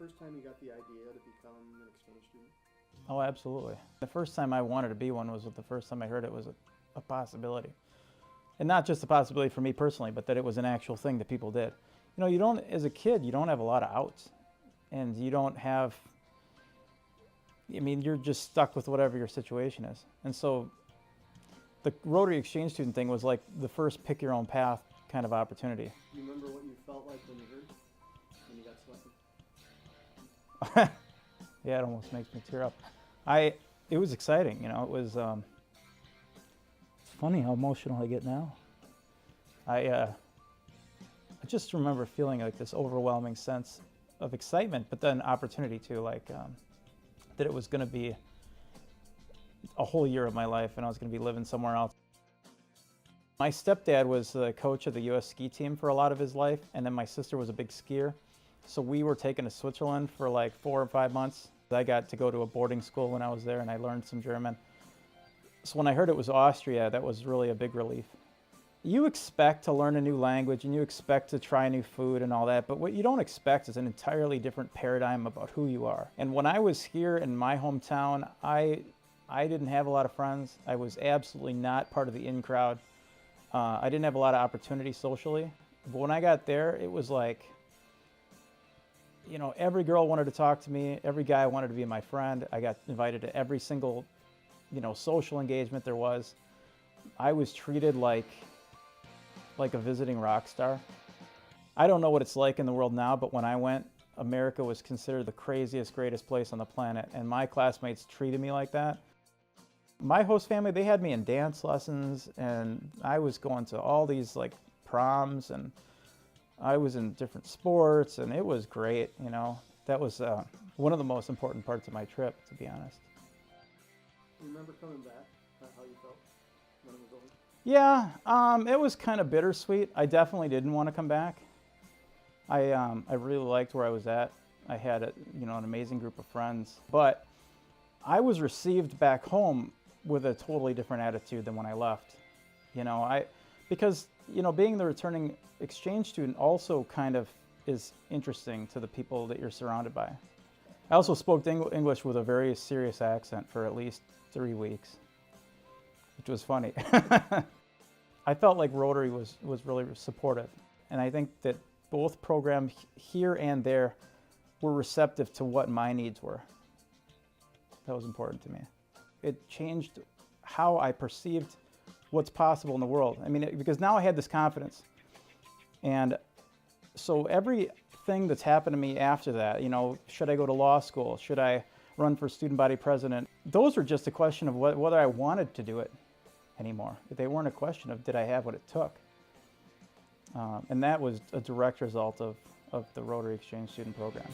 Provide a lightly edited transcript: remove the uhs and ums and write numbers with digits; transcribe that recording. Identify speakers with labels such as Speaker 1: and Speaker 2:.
Speaker 1: first time you got the idea to become an exchange student?
Speaker 2: Oh, absolutely. The first time I wanted to be one was the first time I heard it was a possibility. And not just a possibility for me personally, but that it was an actual thing that people did. You know, you don't, as a kid, you don't have a lot of outs. And you don't have, I mean, you're just stuck with whatever your situation is. And so the Rotary exchange student thing was like the first pick your own path kind of opportunity.
Speaker 1: Do you remember what you felt like when you heard, when you got selected?
Speaker 2: Yeah, it almost makes me tear up. It was exciting, you know, it was, it's funny how emotional I get now. I just remember feeling like this overwhelming sense of excitement, but then opportunity too, like that it was going to be a whole year of my life and I was going to be living somewhere else. My stepdad was the coach of the U.S. ski team for a lot of his life, and then my sister was a big skier. So we were taken to Switzerland for like 4 or 5 months. I got to go to a boarding school when I was there and I learned some German. So when I heard it was Austria, that was really a big relief. You expect to learn a new language and you expect to try new food and all that, but what you don't expect is an entirely different paradigm about who you are. And when I was here in my hometown, I didn't have a lot of friends. I was absolutely not part of the in crowd. I didn't have a lot of opportunity socially. But when I got there, it was like, you know, every girl wanted to talk to me. Every guy wanted to be my friend. I got invited to every single, you know, social engagement there was. I was treated like a visiting rock star. I don't know what it's like in the world now, but when I went, America was considered the craziest, greatest place on the planet, and my classmates treated me like that. My host family, they had me in dance lessons, and I was going to all these like proms, and I was in different sports, and it was great, you know. That was one of the most important parts of my trip, to be honest.
Speaker 1: Do you remember coming back, how you felt when it was over?
Speaker 2: Yeah, it was kind of bittersweet. I definitely didn't want to come back. I really liked where I was at. I had an amazing group of friends, but I was received back home with a totally different attitude than when I left. You know, because being the returning exchange student also kind of is interesting to the people that you're surrounded by. I also spoke English with a very serious accent for at least 3 weeks, which was funny. I felt like Rotary was really supportive, and I think that both programs here and there were receptive to what my needs were. That was important to me. It changed how I perceived what's possible in the world. I mean, because now I had this confidence. And so everything that's happened to me after that, you know, should I go to law school? Should I run for student body president? Those were just a question of whether I wanted to do it anymore. They weren't a question of did I have what it took. And that was a direct result of the Rotary Exchange Student Program.